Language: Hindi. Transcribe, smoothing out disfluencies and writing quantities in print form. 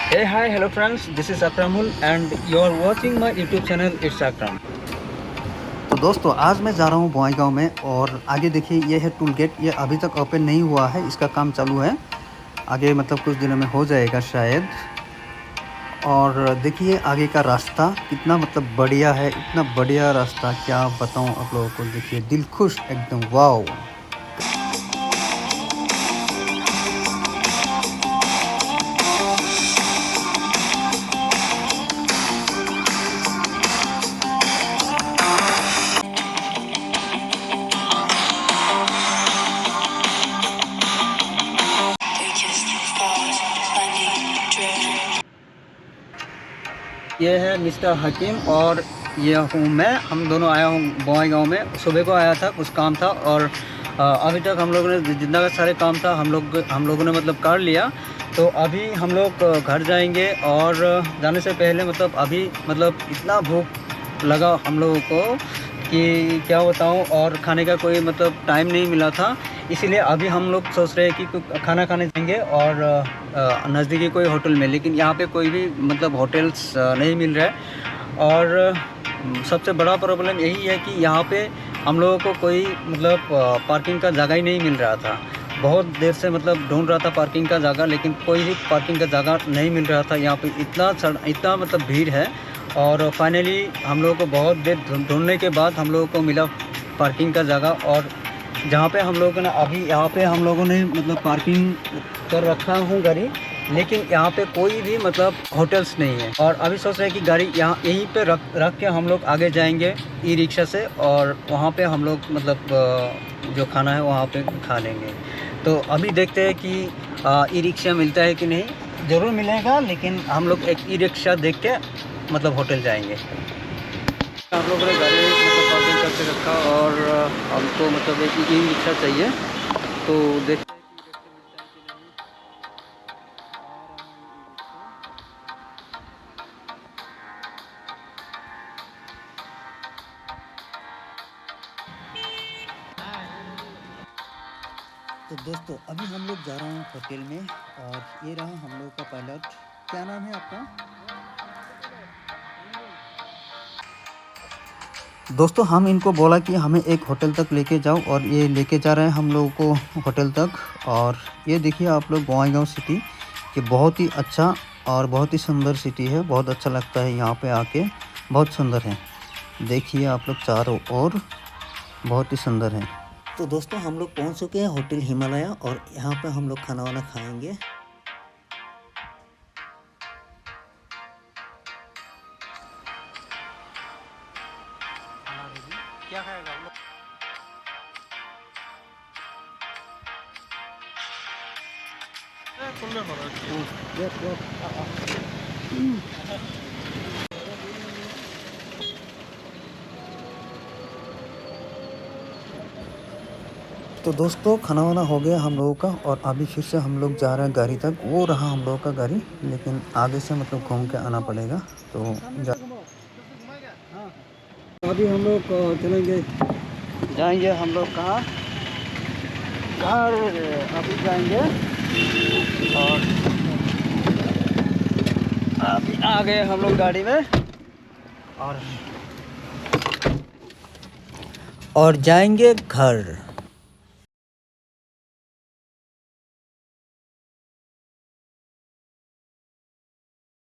Hey, hi, hello friends. This is Akramul and you are watching my YouTube channel. It's Akram. तो दोस्तों आज मैं जा रहा हूँ बॉयगांव में और आगे देखिए ये है टूल गेट। ये अभी तक ओपन नहीं हुआ है, इसका काम चालू है। आगे मतलब कुछ दिनों में हो जाएगा शायद। और देखिए आगे का रास्ता कितना मतलब बढ़िया है, इतना बढ़िया रास्ता क्या बताऊँ आप लोगों को। देखिए दिल खुश एकदम, वाओ। ये है मिस्टर हकीम और ये हूँ मैं। हम दोनों आया हूँ बॉयगांव में। सुबह को आया था, कुछ काम था और अभी तक हम लोगों ने जितना सारे काम था हम लोगों ने मतलब कर लिया। तो अभी हम लोग घर जाएंगे और जाने से पहले मतलब अभी मतलब इतना भूख लगा हम लोगों को कि क्या बताऊं। और खाने का कोई मतलब टाइम नहीं मिला था, इसीलिए अभी हम लोग सोच रहे हैं कि खाना खाने जाएंगे और नज़दीकी कोई होटल में। लेकिन यहाँ पे कोई भी मतलब होटल्स नहीं मिल रहा है। और सबसे बड़ा प्रॉब्लम यही है कि यहाँ पे हम लोगों को कोई मतलब पार्किंग का जगह ही नहीं मिल रहा था। बहुत देर से मतलब ढूंढ रहा था पार्किंग का जगह, लेकिन कोई भी पार्किंग का जगह नहीं मिल रहा था। यहाँ पे इतना मतलब भीड़ है। और फाइनली हम लोगों को बहुत देर ढूंढने के बाद हम लोगों को मिला पार्किंग का जगह। और जहाँ पे हम लोगों ने अभी यहाँ पे हम लोगों ने मतलब पार्किंग कर रखा हूँ गाड़ी, लेकिन यहाँ पे कोई भी मतलब होटल्स नहीं है। और अभी सोच रहे हैं कि गाड़ी यहाँ यहीं पे रख के हम लोग आगे जाएंगे ई रिक्शा से, और वहाँ पे हम लोग मतलब जो खाना है वहाँ पे खा लेंगे। तो अभी देखते हैं कि ई रिक्शा मिलता है कि नहीं। ज़रूर मिलेगा, लेकिन हम लोग एक ई रिक्शा देख के मतलब होटल जाएंगे। हम लोगों ने गाड़ी मतलब पार्किंग करके रखा और हमको मतलब एक ई रिक्शा चाहिए। तो देखते हैं कि ई रिक्शा मिलता है कि नहीं। आ रहा है ई रिक्शा। तो दोस्तों अभी हम लोग जा रहे हैं होटल में और ये रहा हम लोग का पायलट। क्या नाम है आपका? दोस्तों हम इनको बोला कि हमें एक होटल तक लेके जाओ और ये लेके जा रहे हैं हम लोगों को होटल तक। और ये देखिए आप लोग बॉयगांव सिटी, ये बहुत ही अच्छा और बहुत ही सुंदर सिटी है। बहुत अच्छा लगता है यहाँ पे आके, बहुत सुंदर है। देखिए आप लोग चारों ओर, बहुत ही सुंदर है। तो दोस्तों हम लोग पहुँच चुके हैं होटल हिमालय और यहाँ पे हम लोग खाना वाना खाएंगे। क्या खाएगा हम लोग? तो दोस्तों खाना वाना हो गया हम लोगों का और अभी फिर से हम लोग जा रहे हैं गाड़ी तक। वो रहा हम लोगों का गाड़ी, लेकिन आगे से मतलब घूम के आना पड़ेगा। तो हाँ, अभी हम लोग चलेंगे, जाएंगे हम लोग कहाँ, घर अभी जाएंगे। और अभी आ गए हम लोग गाड़ी में और जाएंगे घर।